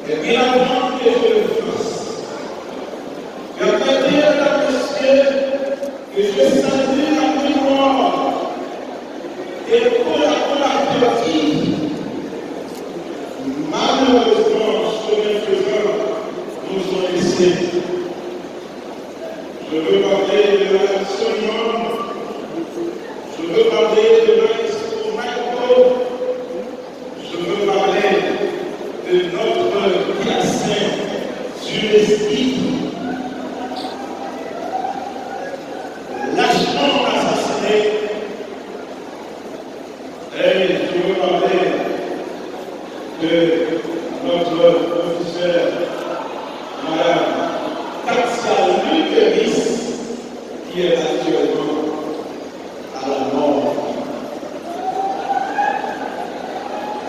Et bien avant que je le fasse, j'aimerais dire à monsieur que je salue la mémoire et collaborative. Malheureusement, chemin faisant, nous ont laissé. Je veux parler de l'enseignement, je veux parler de l'instrumental, je veux parler de notre bassin sur l'esprit, lâchement assassiné, et je veux parler de notre professeur, Madame Katia Lukeris, qui est actuellement à la mort.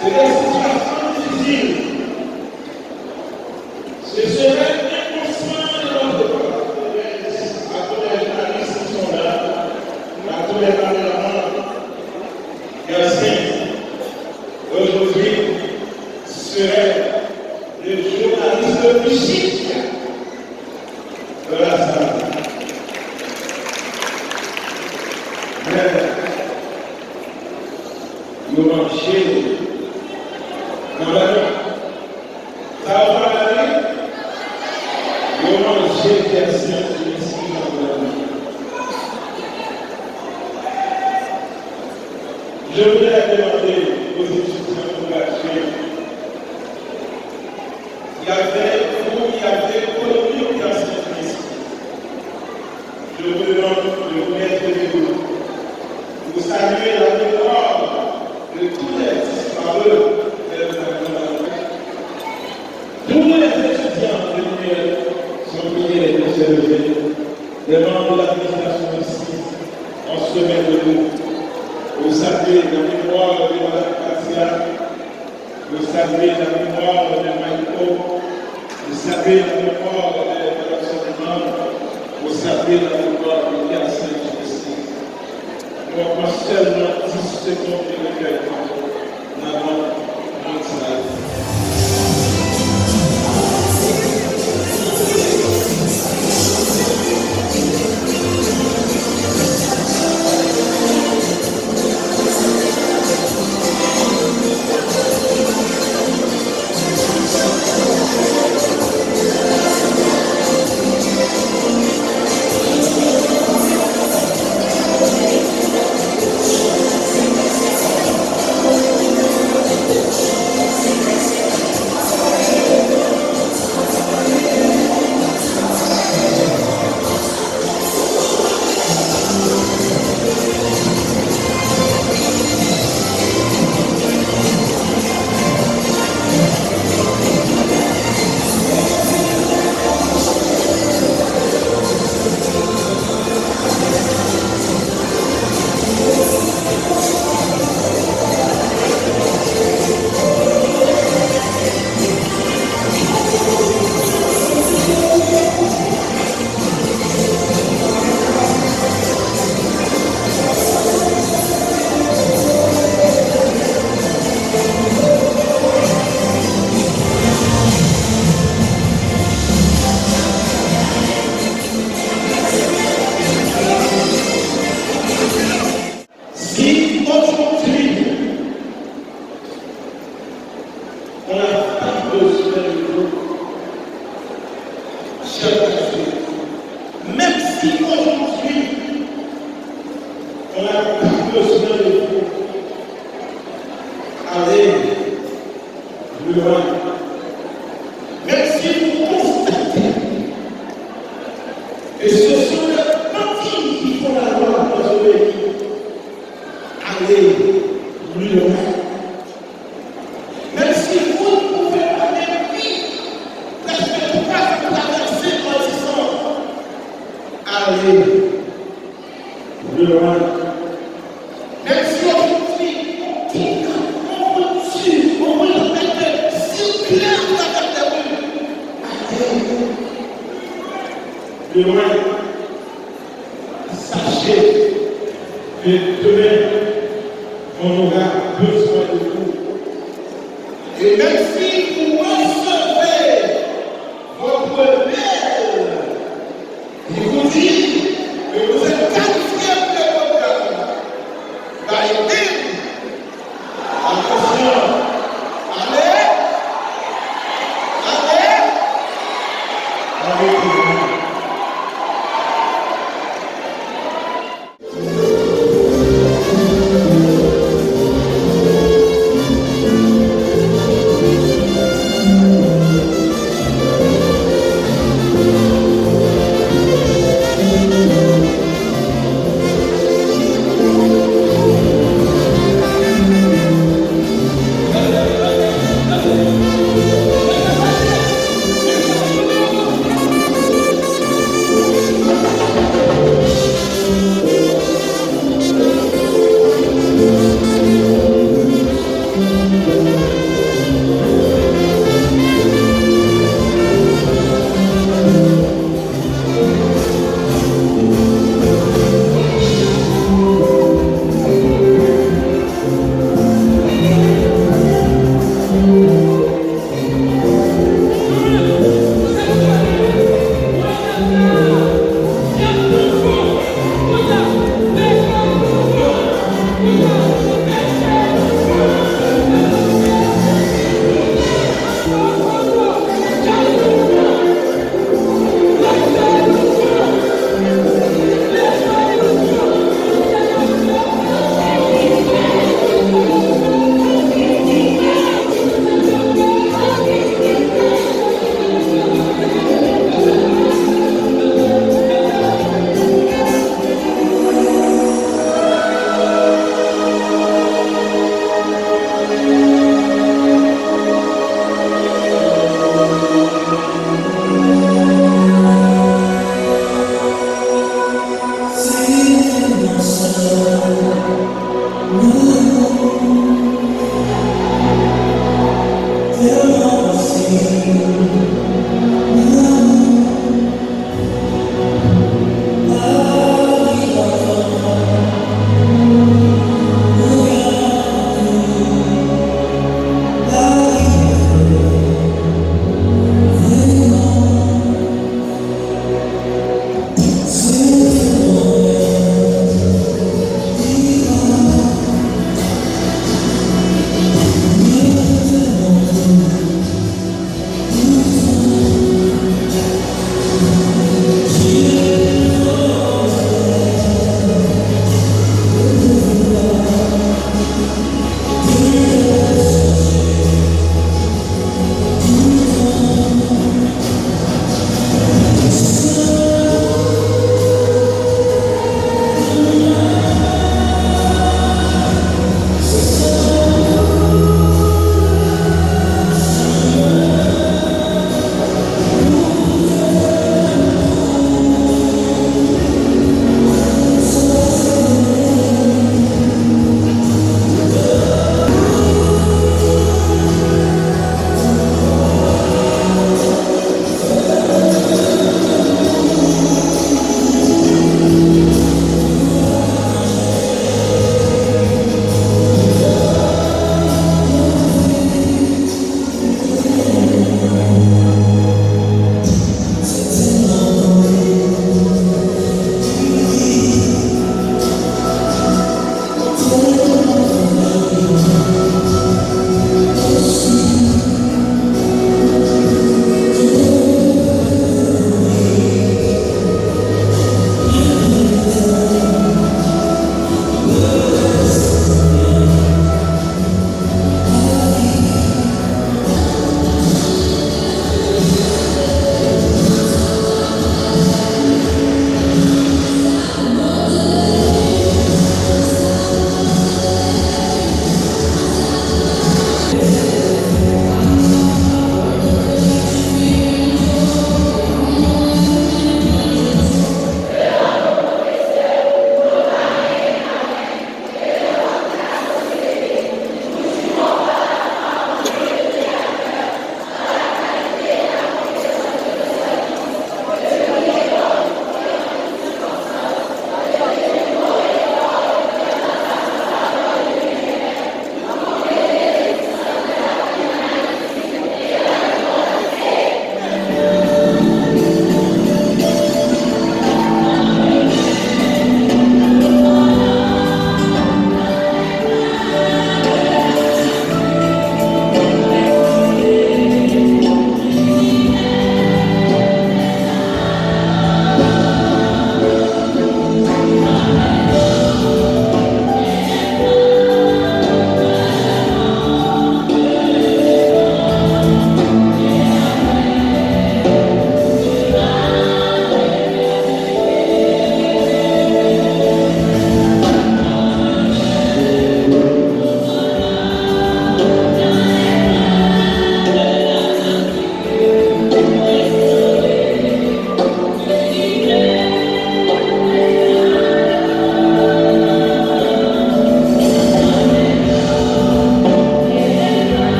C'est des situations difficiles. Ce serait inconscient de notre part, à tous les journalistes qui sont là, à tous les parlements, aujourd'hui serait le journaliste musique de la salle. Mais nous mangeons dans la nuit. Ça va aller. Nous mangeons des saints de l'esprit dans la nuit. Je voudrais demander aux étudiants pour la suite. Il y avait colonie dans cette liste. Je vous demande de vous mettre debout. Vous saluez la mémoire de tous les disparus de la. Tous les étudiants de l'UNIL sont priés de se lever. Les membres de l'administration ici, on se met debout. Vous saluez la mémoire de Mme Katia. Vous saluez la mémoire de Michael. Vous savez la mémoire de l'enseignement, vous savez la mémoire de la Sainte-Justice. Nous avons seulement 10 secondes de recueillement dans notre salle. Même si aujourd'hui, on n'a pas besoin de vous, allez plus loin. Même si vous constatez que ce sont les petits qui font la loi dans ce pays, allez plus loin. Même si vous ne pouvez pas même vivre, parce que vous ne pouvez pas traverser en disant, allez plus loin. Même si aujourd'hui, on vous tue, on vous le met circuler à travers les rues, allez plus loin. Sachez que demain, on aura besoin de vous. Et même si vous